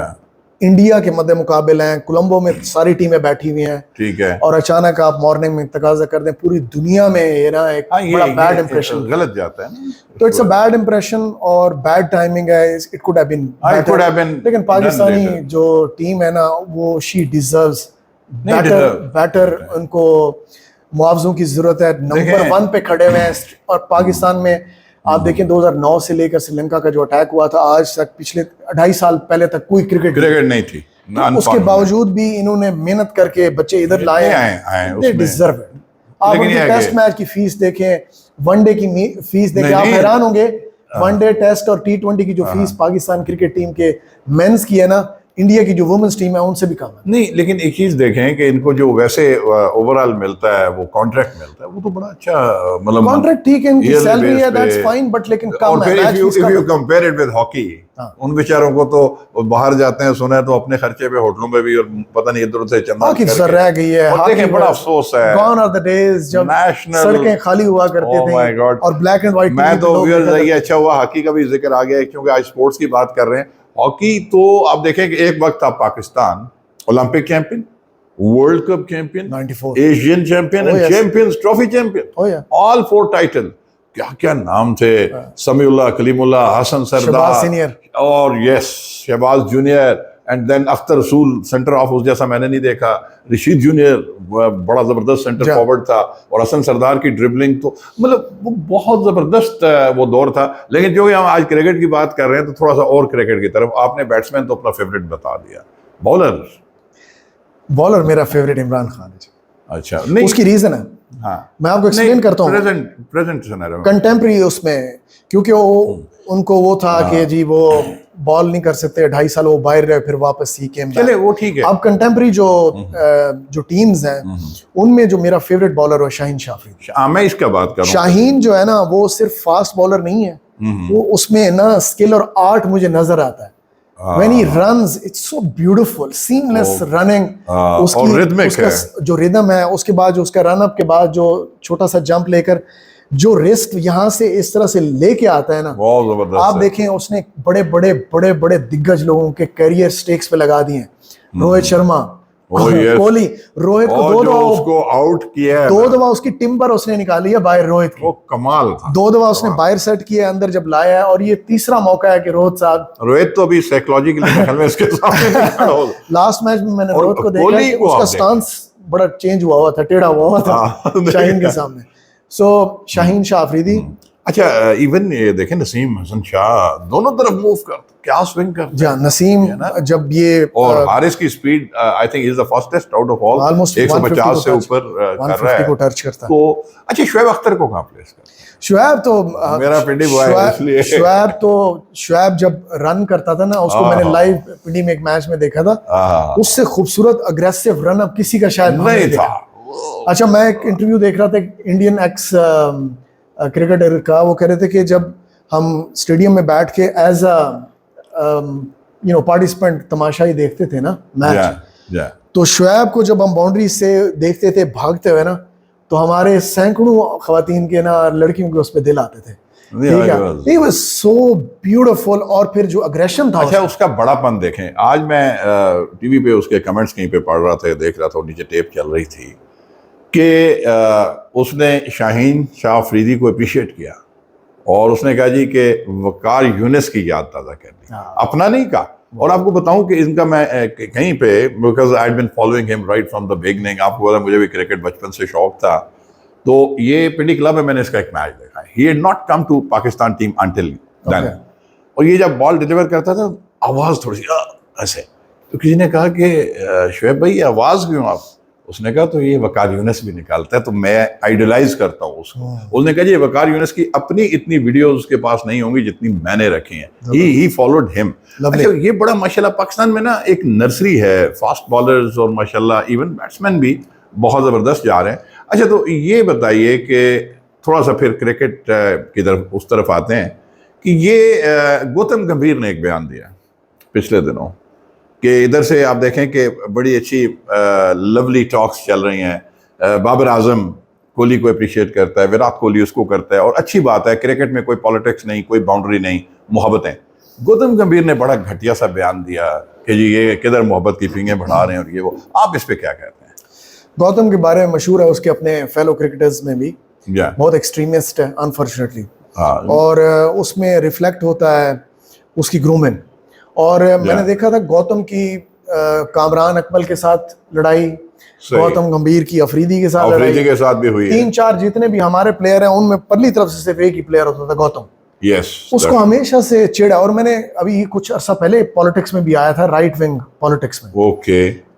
इंडिया के मध्य मुकाबले हैं, कोलंबो में सारी टीमें बैठी हुई हैं, ठीक है, और अचानक आप मॉर्निंग में तकाजा कर दें, पूरी दुनिया में ये ना एक बड़ा बैड इंप्रेशन गलत जाता है ना, तो इट्स अ बैड इंप्रेशन और बैड टाइमिंग है। इट कुड हैव बीन, लेकिन पाकिस्तानी जो टीम है ना, वो शी डिजर्व्स बेटर, उनको मुआवजों की जरूरत है, नंबर 1 पे खड़े हुए हैं, और पाकिस्तान में आप देखें 2009 से लेकर श्रीलंका का जो अटैक हुआ था आज तक, पिछले 2.5 साल पहले तक कोई क्रिकेट नहीं थी, उसके बावजूद भी इन्होंने मेहनत करके बच्चे इधर लाए हैं, दे डिजर्व इट। आप उनके टेस्ट मैच की फीस देखें, वनडे की फीस देखें, आप हैरान होंगे, वनडे टेस्ट और T20 की जो फीस पाकिस्तान क्रिकेट टीम के मेंस की है ना, इंडिया की जो वुमेन्स टीम है उनसे भी कम है। नहीं, लेकिन एक चीज देखें कि इनको जो वैसे ओवरऑल मिलता है, वो कॉन्ट्रैक्ट मिलता है, वो तो बड़ा अच्छा, मतलब कॉन्ट्रैक्ट ठीक है, इनकी yearly सैलरी base है, पे। दैट्स फाइन, बट लेकिन और कम है। फिर match fees if you come compare it with hockey, उन बेचारों को तो बाहर जाते हैं, सुना है, तो अपने खर्चे पे होटलों में भी, और पता नहीं इधर उधर से चंदा हॉकी करके। रह गई है। और हॉकी देखें, बड़ा अफसोस है, गॉन आर द डेज जब National- सड़कें खाली हुआ करती Oh थी my God। और ब्लैक एंड व्हाइट मैं तो व्यूअर्स, ये अच्छा हुआ हॉकी का भी जिक्र आ गया है, क्योंकि आज स्पोर्ट्स की बात कर रहे हैं। हॉकी तो आप देखें कि एक वक्त था Pakistan Olympic champion, world cup champion, 94 Asian champion, Oh, yes। Champions trophy champion, Oh, yeah। All 4 title. क्या क्या नाम थे, समीउल्लाह, कलीमुल्लाह, हसन शहबाज सरदार, सीनियर, और yes Shahbaz junior, and then Akhtar Rasool centre of, उस जैसा मैंने नहीं देखा। रशीद जूनियर बड़ा जबरदस्त सेंटर फॉरवर्ड था, और हसन सरदार की ड्रिबलिंग तो मतलब वो बहुत जबरदस्त वो दौर था। लेकिन जो हम आज क्रिकेट की बात कर रहे हैं, तो थोड़ा सा और क्रिकेट की तरफ, आपने बैट्समैन तो अपना फेवरेट बता दिया, बॉलर मेरा फेवरेट इमरान खान है। अच्छा, नहीं उसकी रीजन है, हाँ, मैं आपको एक्सप्लेन करता हूँ। प्रेजेंट सिनेरियो में। कंटेम्प्रेरी उसमें, क्योंकि वो उनको वो था कि जी वो बॉल नहीं कर सकते, 2.5 साल वो बाहर रहे, फिर वापस ही केम चले, वो ठीक है। अब कंटेम्प्रेरी जो टीम्स हैं, उनमें जो मेरा फेवरेट बॉलर है शाहीन शाह अफरीदी। मैं इसका बात कर रहा हूँ। शाहीन जो है ना, वो सिर्फ फास्ट बॉलर नहीं है, वो उसमें ना स्किल और आर्ट मुझे नजर आता है। When he runs, it's so beautiful, seamless running। और rhythmic उसका जो रिदम है, उसके बाद जो उसका रन अप के बाद जो छोटा सा जंप लेकर जो रिस्क यहाँ से इस तरह से लेके आता है ना, बहुत जबरदस्त। आप देखें, उसने बड़े बड़े बड़े बड़े दिग्गज लोगों के करियर स्टेक्स पे लगा दिए। रोहित शर्मा, कोहली, रोहित को 2 दफा उसको आउट किया है, 2 दफा उसकी टिम्बर उसने निकाली है बाहर, रोहित की वो कमाल था। 2 दफा उसने बाहर सेट किया, अंदर जब लाया है, और ये तीसरा मौका है कि रोहित साहब, रोहित तो अभी साइकोलॉजिकली में इसके सामने लास्ट मैच में मैंने और रोहित को देखा कोहली कि को उसका आप स्टांस बड़ा चेंज हुआ था, टेढ़ा हुआ था शाहीन के सामने। सो शाहीन शाह अफरीदी। अच्छा, इवन ये देखें, नसीम हसन शाह दोनों तरफ मूव करते, क्या स्विंग करते जी, नसीम जब ये और हारिस की speed, I think is the fastest out of all, almost 150 से ऊपर कर रहा है, को टच करता है। तो अच्छा, शुएब अख्तर को कहां प्लेस करते हैं? शुएब तो मेरा पिंडी बॉय है, इसलिए शुएब जब रन करता था ना, उसको मैंने लाइव पिंडी में एक मैच में देखा था, उससे खूबसूरत अग्रेसिव रन अप किसी का शायद नहीं था। अच्छा, मैं एक इंटरव्यू देख रहा था इंडियन एक्स क्रिकेटर का, वो कह रहे थे कि जब हम स्टेडियम में बैठ के एज अ पार्टिसिपेंट तमाशा ही देखते थे ना मैच, तो शुएब को जब हम बाउंड्री से देखते थे भागते हुए ना, तो हमारे सैकड़ों खवातीन के ना, लड़कियों के उस पर दिल आते थे। ठीक है, he was so beautiful। और फिर जो अग्रेशन था, अच्छा, उसका बड़ापन देखें। आज मैं टीवी पे उसके कमेंट्स कहीं पे पढ़ रहा था, देख रहा था, और नीचे टेप चल रही थी कि उसने शाहीन शाह अफरीदी को अप्रिशिएट किया, और उसने कहा जी कि वकार यूनिस की याद ताज़ा कर दी, अपना नहीं कहा। और आपको बताऊं कि इनका मैं कहीं पे, because I had been following him right from the beginning, आपको पता मुझे भी क्रिकेट बचपन से शौक था, तो ये पिंडी क्लब में मैंने इसका एक मैच देखा है। He had not come to Pakistan team until then, और ये जब बॉल डिलीवर करता था, आवाज़ थोड़ी सी ऐसे, तो किसी ने कहा कि शुएब भाई आवाज़ क्यों आप? उसने कहा तो ये वकार यूनिस भी निकालता है, तो मैं आइडलाइज करता हूँ उसको। उसने कहा जी वकार यूनिस की अपनी इतनी वीडियोस उसके पास नहीं होंगी जितनी मैंने रखी हैं। He followed him. अच्छा, ये बड़ा माशाल्लाह पाकिस्तान में ना एक नर्सरी है फास्ट बॉलर्स, और माशाल्लाह इवन बैट्समैन भी बहुत ज़बरदस्त जा रहे हैं। अच्छा, तो ये बताइए कि थोड़ा सा फिर क्रिकेट की तरफ, उस तरफ आते हैं कि ये गौतम गंभीर ने एक बयान दिया पिछले दिनों कि इधर से आप देखें कि बड़ी अच्छी लवली टॉक्स चल रही हैं। बाबर आजम कोहली को अप्रिशिएट करता है, विराट कोहली उसको करता है, और अच्छी बात है, क्रिकेट में कोई पॉलिटिक्स नहीं, कोई बाउंड्री नहीं, मोहब्बतें। गौतम गंभीर ने बड़ा घटिया सा बयान दिया कि जी ये किधर मोहब्बत की फिंगे बढ़ा रहे हैं, और ये वो। आप इस पे क्या कहते हैं? गौतम के बारे में मशहूर है, उसके अपने फेलो क्रिकेटर्स में भी बहुत एक्सट्रीमिस्ट है अनफॉर्चुनेटली, और उसमें रिफ्लेक्ट होता है उसकी ग्रूमिंग। और मैंने देखा था गौतम की कामरान अकमल के साथ लड़ाई, गौतम गंभीर की अफरीदी के साथ लड़ाई, के साथ भी हुई। 3-4 जितने भी हमारे प्लेयर हैं, उनमें परली तरफ से सिर्फ एक ही प्लेयर होता था, गौतम। उसको हमेशा से चिढ़ा। और मैंने अभी कुछ अर्सा पहले पॉलिटिक्स में भी आया था, राइट विंग पॉलिटिक्स में।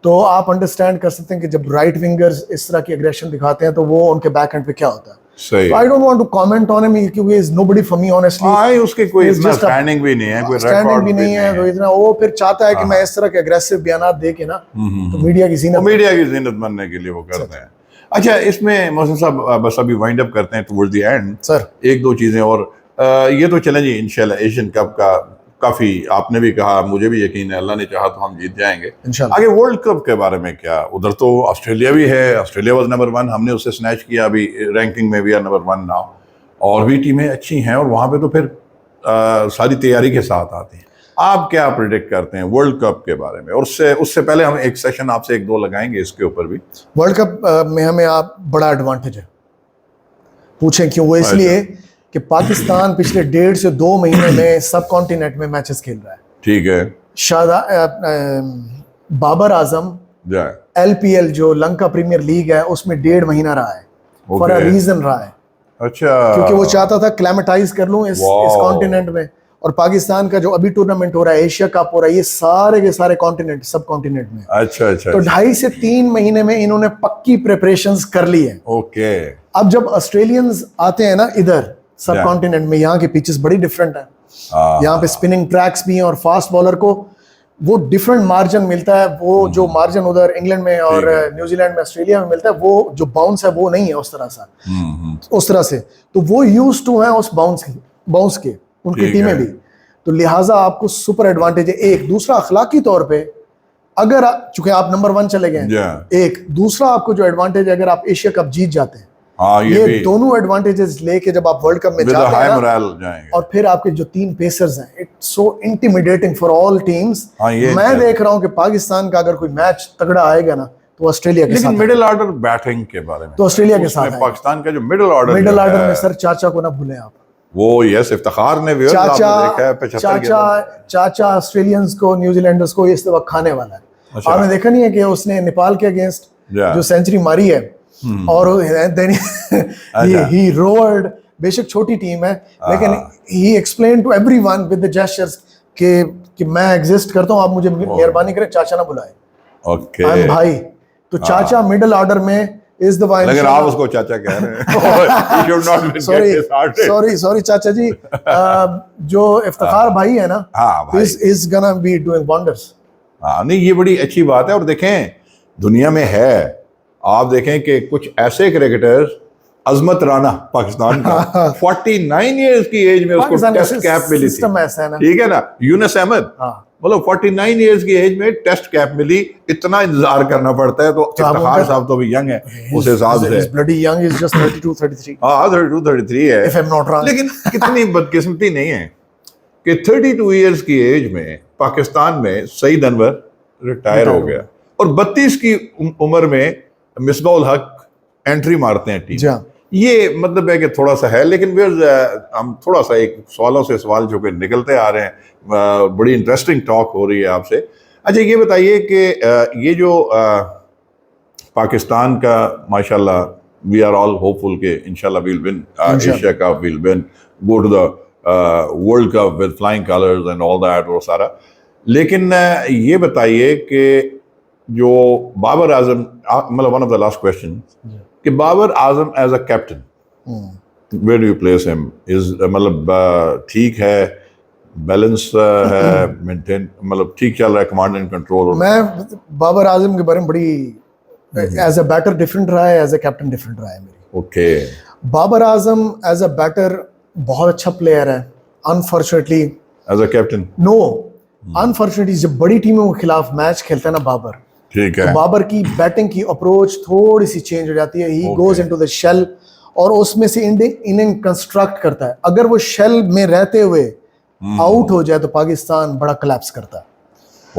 तो आप अंडरस्टैंड कर सकते हैं कि जब राइट विंगर्स इस तरह की एग्रेशन दिखाते हैं, तो वो उनके बैक एंड पे क्या होता है। सही। I don't want to comment on him क्योंकि is nobody for me honestly. हाँ, उसके कोई इतना स्टैंडिंग भी नहीं है, कोई स्टैंडिंग भी नहीं है, तो इतना वो फिर चाहता है कि मैं इस तरह के अग्रेसिव बयान दे के ना तो मीडिया की जीनत बनने के लिए वो करते हैं। अच्छा, इसमें मोहसिन साहब बस अभी वाइंड अप करते हैं टुवर्ड्स द एंड सर, एक दो चीजें और। ये तो चलें जी, इंशाल्लाह एशियन कप का काफी आपने भी कहा, मुझे भी यकीन है, अल्लाह ने चाहा तो हम जीत जाएंगे इंशाल्लाह। आगे वर्ल्ड कप के बारे में क्या? उधर तो ऑस्ट्रेलिया भी है, ऑस्ट्रेलिया वाज नंबर 1, हमने उससे स्नैच किया, अभी रैंकिंग में भी है नंबर 1 नाउ, और भी टीमें अच्छी हैं, और वहां पे तो फिर सारी तैयारी के साथ आती हैं। आप क्या प्रिडिक्ट करते हैं वर्ल्ड कप के बारे में? और उससे पहले हम एक सेशन आपसे एक दो लगाएंगे इसके ऊपर भी। वर्ल्ड कप में हमें आप बड़ा एडवांटेज है। पूछें क्यों? वो इसलिए कि पाकिस्तान पिछले 1.5 से 2 महीने में सब कॉन्टिनेंट में मैचेस खेल रहा है। ठीक है। बाबर आजम LPL जो लंका प्रीमियर लीग है उसमें 1.5 महीना रहा है, फॉर अ रीजन रहा है। अच्छा। क्योंकि वो चाहता था क्लेमेटाइज कर लूं इस कॉन्टिनेंट में। और पाकिस्तान का जो अभी टूर्नामेंट हो रहा है, एशिया कप हो रहा है, ये सारे के सारे कॉन्टिनेंट सब कॉन्टिनेंट में। अच्छा अच्छा। तो 2.5 से 3 महीने में इन्होंने पक्की प्रिपरेशंस कर ली है। ओके। अब जब ऑस्ट्रेलियंस आते हैं ना इधर सब कॉन्टिनेंट में, यहाँ की पिचेस बड़ी डिफरेंट है। यहाँ पे स्पिनिंग ट्रैक्स भी हैं और फास्ट बॉलर को वो डिफरेंट मार्जिन मिलता है। वो जो मार्जिन उधर इंग्लैंड में और न्यूजीलैंड में, ऑस्ट्रेलिया में मिलता है, वो जो बाउंस है वो नहीं है उस तरह से। तो वो यूज टू है उस बाउंस के उनकी टीमें भी। तो लिहाजा आपको सुपर एडवांटेज है। एक दूसरा अखलाकी तौर पे अगर चूंकि आप नंबर 1 चले गए, एक दूसरा आपको जो एडवांटेज है, अगर आप एशिया कप जीत जाते हैं, ये दोनों एडवांटेजेस लेके जब आप वर्ल्ड कप में जाते हैं ना, और फिर आपके जो 3 पेसर्स हैं, it's so intimidating for all teams. मैं देख रहा हूं कि पाकिस्तान का अगर कोई मैच तगड़ा आएगा ना तो ऑस्ट्रेलिया के साथ। लेकिन मिडिल ऑर्डर बैटिंग के बारे में तो ऑस्ट्रेलिया के साथ पाकिस्तान का जो मिडिल ऑर्डर में सर, चाचा को ना भूलें आप। वो यस, इफ्तिखार ने भी चाचा ऑस्ट्रेलियंस को, न्यूजीलैंडर्स को इस वक्त खाने वाला है। अच्छा। आपने देखा नहीं है कि उसने नेपाल के अगेंस्ट जो सेंचुरी मारी है, और ही रोअर्ड। बेशक छोटी टीम है, लेकिन he explain to everyone with the gestures कि मैं एग्जिस्ट करता हूं, आप मुझे मेहरबानी करें चाचा ना बुलाए। ओके भाई, तो चाचा मिडिल ऑर्डर में इज द वन। लेकिन आप उसको चाचा कह रहे हैं। सॉरी चाचा जी। जो इफ्तिखार भाई है ना, is gonna be doing wonders. नहीं, ये बड़ी अच्छी बात है। और देखें दुनिया में है, आप देखें कि कुछ ऐसे क्रिकेटर्स, अजमत राना पाकिस्तान का 49 इयर्स की एज में उसको टेस्ट कैप मिली थी, ठीक है ना। यूनुस अहमद, मतलब 49 इयर्स की एज में टेस्ट कैप मिली। इतना इंतजार करना पड़ता है। तो इफ्तिखार साहब तो अभी यंग है उस हिसाब से, ब्लडी यंग, इज जस्ट 32 33। हाँ, 32 33 है, if I am not wrong. लेकिन कितनी बदकिस्मती नहीं है कि 32 इयर्स की एज में पाकिस्तान में सईद अनवर रिटायर हो गया, और 32 की उम्र में मिसबाउल हक एंट्री मारते हैं टीम। ये मतलब है कि थोड़ा सा है, लेकिन हम थोड़ा सा एक सवालों से सवाल जो कि निकलते आ रहे हैं। बड़ी इंटरेस्टिंग टॉक हो रही है आपसे। अच्छा, ये बताइए कि ये जो पाकिस्तान का माशाल्लाह, वी आर ऑल होपफुल के इंशाल्लाह we'll win Asia cup, we'll win, go to the world cup with flying colours and all that, वो सारा। लेकिन ये बताइए कि जो बाबर आजम, मतलब one of the last question, कि Babar Azam as a captain, where do you place him? Is मतलब ठीक है, बैलेंस है, मेंटेन, मतलब ठीक चल रहा है, कमांड एंड कंट्रोल? मैं बाबर आजम के बारे में बड़ी एज अ बैटर डिफरेंट रहा है, एज अ कैप्टन डिफरेंट रहा है मेरी। Okay. Babar Azam as a batter बहुत अच्छा प्लेयर है। Unfortunately as a captain no, unfortunately जब बड़ी टीमों के खिलाफ मैच खेलता है ना बाबर, ठीक है, तो बाबर की बैटिंग की अप्रोच थोड़ी सी चेंज हो जाती है। He goes into the shell, और उसमें से इनिंग कंस्ट्रक्ट करता है। अगर वो शेल में रहते हुए आउट हो जाए तो पाकिस्तान बड़ा कोलैप्स करता है।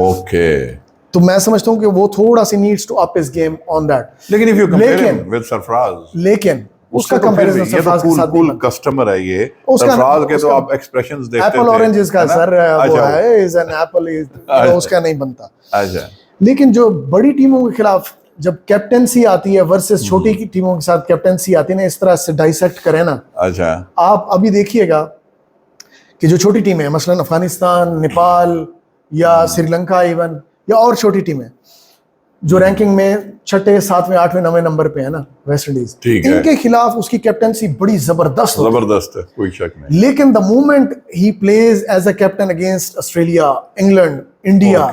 ओके। तो मैं समझता हूं कि वो थोड़ा सी needs to up his game on that. लेकिन if you compare him with Sarfaraz, लेकिन उसका कंपैरिजन सरफराज के साथ कूल कस्टमर है ये। सरफराज के तो आप एक्सप्रेशंस देखते हैं, एप्पल ऑरेंजेस का सर वो है, इज एन एप्पल, उसका नहीं बनता। अच्छा। लेकिन जो बड़ी टीमों के खिलाफ जब कैप्टेंसी आती है वर्सेस छोटी की टीमों के साथ कैप्टेंसी आती है ना, इस तरह से डाइसेक्ट करें ना, अच्छा, आप अभी देखिएगा कि जो छोटी टीमें हैं, मसलन अफगानिस्तान, नेपाल या श्रीलंका इवन, या और छोटी टीमें, जो रैंकिंग में छठे, सातवें, आठवें, नवें नंबर पे है ना, वेस्ट इंडीज। ठीक है। इनके खिलाफ उसकी कैप्टनसी बड़ी जबरदस्त होती है। जबरदस्त है, कोई शक नहीं। लेकिन द मोमेंट ही plays as a captain against Australia, England, India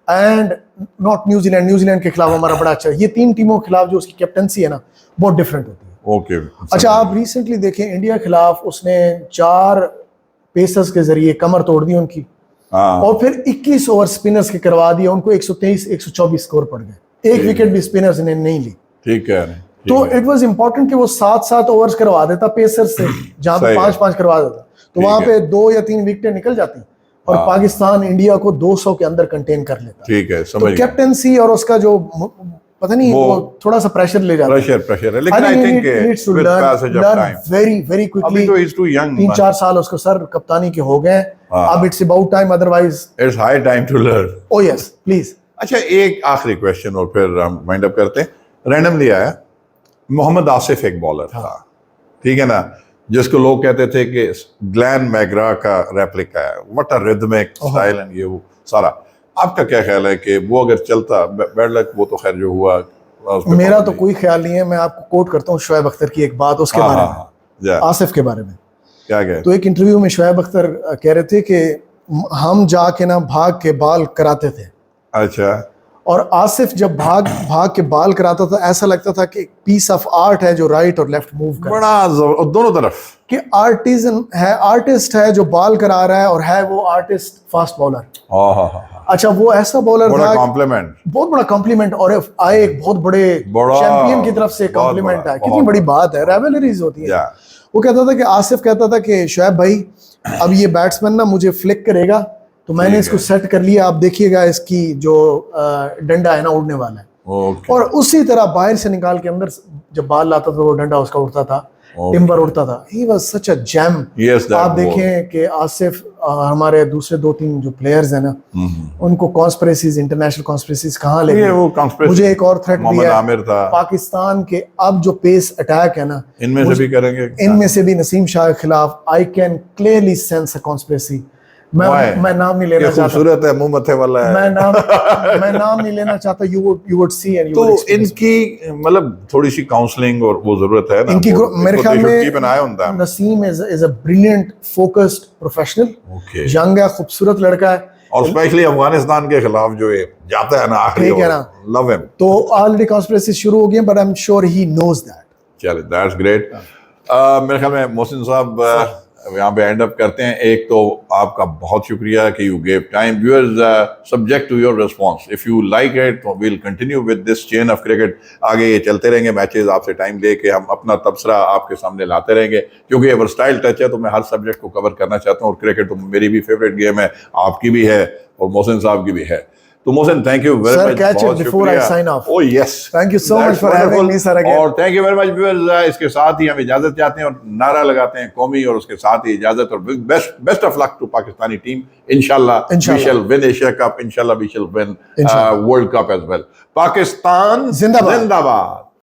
and not New Zealand, New Zealand के खिलाफ हमारा बड़ा अच्छा है, ये तीन टीमों के खिलाफ जो उसकी कैप्टनसी है ना, बहुत डिफरेंट होती है। ओके। अच्छा, आप रिसेंटली देखें इंडिया के खिलाफ उसने 4 पेसर्स के जरिए कमर तोड़ दी उनकी, और फिर 21 ओवर स्पिनर्स के करवा दिया, उनको 123, 124 स्कोर पड़ गए, एक विकेट भी स्पिनर्स ने नहीं ली। ठीक है। तो इट वाज इंपॉर्टेंट कि वो 7-7 ओवर्स करवा देता पेसर्स से, जहां पे 5-5 करवा देता, तो वहां पे 2 या 3 विकेटें निकल जाती और पाकिस्तान इंडिया को 200 के अंदर कंटेन कर लेता। ठीक है, समझ तो कैप्टनसी और उसका जो पता नहीं वो थोड़ा सा प्रेशर ले जाता है। प्रेशर है, लेकिन I think with passage of time very very quickly, अभी तो इज टू यंग, 3-4 साल उसको सर कप्तानी के हो गए। अब it's about time, otherwise it's high time to learn. Oh yes please. अच्छा, एक आखिरी क्वेश्चन और फिर हम वाइंड अप करते हैं। रैंडमली आया, मोहम्मद आसिफ एक बॉलर था, ठीक है ना, जिसको लोग कहते थे कि ग्लैन मैग्रा का रेप्लिका है, what a rhythmic style and ये वो सारा। आपका क्या ख्याल है कि वो अगर चलता, बैड लक वो तो खैर जो हुआ, मेरा तो कोई ख्याल नहीं है। मैं आपको कोट करता हूँ शोएब अख्तर की एक बात उसके बारे में, आसिफ के बारे में। क्या कहे? तो एक इंटरव्यू में शोएब अख्तर कह रहे थे कि हम जाके ना भाग के बाल कराते थे। अच्छा। और आसिफ जब भाग के बाल कराता था, ऐसा लगता था कि पीस ऑफ आर्ट है जो राइट और लेफ्ट मूव कर, बड़ा दोनों तरफ कि आर्टिजन है, आर्टिस्ट है जो बाल करा रहा है, और है वो आर्टिस्ट फास्ट बॉलर। अच्छा, वो ऐसा बॉलर था, कॉम्प्लीमेंट, बहुत बड़ा कॉम्प्लीमेंट, और आए एक बहुत बड़े चैंपियन की तरफ से कॉम्प्लीमेंट है। कितनी बड़ी बात है, राइवलरीज होती है। वो कहता था कि आसिफ कहता था कि शोएब भाई, अब ये बैट्समैन ना मुझे फ्लिक करेगा, तो मैंने इसको सेट कर लिया, आप देखिएगा इसकी जो डंडा है ना उड़ने वाला है। और उसी तरह बाहर से निकाल के अंदर जब बाल लाता था, वो डंडा उसका उड़ता था, टिम्बर उड़ता था। He was such a gem. आप देखें कि आसिफ, हमारे दूसरे 2-3 जो प्लेयर्स हैं ना, उनको कॉन्स्पिरेसीज, इंटरनेशनल कॉन्स्पिरेसीज कहाँ ले गए। मुझे एक और थ्रेट भी है, पाकिस्तान के अब जो पेस अटैक है ना, इनमें से भी करेंगे, इनमें से भी नसीम शाह के खिलाफ I can clearly sense a conspiracy. मैं नाम नहीं लेना चाहता, खूबसूरत है, मुंह मथे वाला है, मैं नाम नहीं लेना चाहता। यू वुड सी एंड तो इनकी मतलब थोड़ी सी काउंसलिंग और वो जरूरत है ना इनकी। मेरे ख्याल में Naseem is a brilliant focused professional, young है, खूबसूरत लड़का है, और स्पेशली अफगानिस्तान के खिलाफ जो ये जाता है ना आखिरी, लव हिम। तो ऑलरेडी कॉन्स्पिरेसी शुरू हो गई, but I am sure he knows that. चलिए, दैट्स ग्रेट। मेरे ख्याल में मोहसिन साहब यहाँ पे एंड अप करते हैं। एक तो आपका बहुत शुक्रिया कि you gave time. Viewers, subject to your response, if you like it तो we'll continue with this chain of cricket. आगे ये चलते रहेंगे मैचेस, आपसे टाइम लेके हम अपना तबसरा आपके सामने लाते रहेंगे, क्योंकि ये वर्सटाइल टच है, तो मैं हर सब्जेक्ट को कवर करना चाहता हूँ। और क्रिकेट तो मेरी भी फेवरेट गेम है, आपकी भी है और मोहसिन साहब की भी है। तो Mohsin, thank you very much. catch it before I sign off. Oh yes, thank you so much for having me sir again. और thank you very much viewers. इसके साथ ही हम इजाजत चाहते हैं और नारा लगाते हैं कौमी, और उसके साथ ही इजाजत, और best of luck to Pakistani team. इंशाल्लाह we shall win Asia cup, इंशाल्लाह we shall win world cup as well. Pakistan जिंदाबाद।